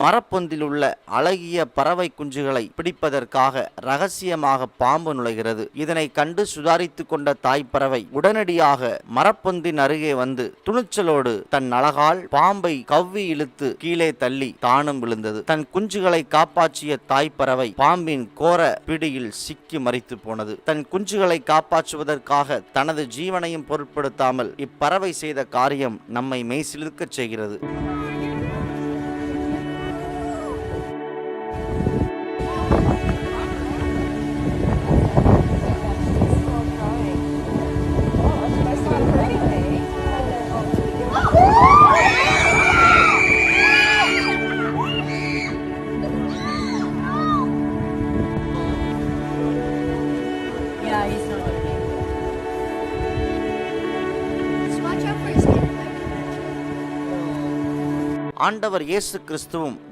மரப்பொந்தில் உள்ள அழகிய பறவை குஞ்சுகளை பிடிப்பதற்காக ரகசியமாக பாம்பு நுழைகிறது. இதனை கண்டு சுதாரித்து கொண்ட தாய்ப்பறவை உடனடியாக மரப்பொந்தின் அருகே வந்து துணிச்சலோடு தன் அழகால் பாம்பை கவ்வி இழுத்து கீழே தள்ளி தானும் விழுந்தது. தன் குஞ்சுகளை காப்பாற்றிய தாய்ப்பறவை பாம்பின் கோர பிடியில் சிக்கி மரித்து போனது. தன் குஞ்சுகளை காப்பாற்றுவதற்காக தனது ஜீவனையும் பொருட்படுத்தாமல் இப்பறவை செய்த காரியம் நம்மை மெய்சிலிர்க்கச் செய்கிறது. Yeah, he's not gonna make it. Just watch out for his head. ஆண்டவர் இயேசு கிறிஸ்துவும்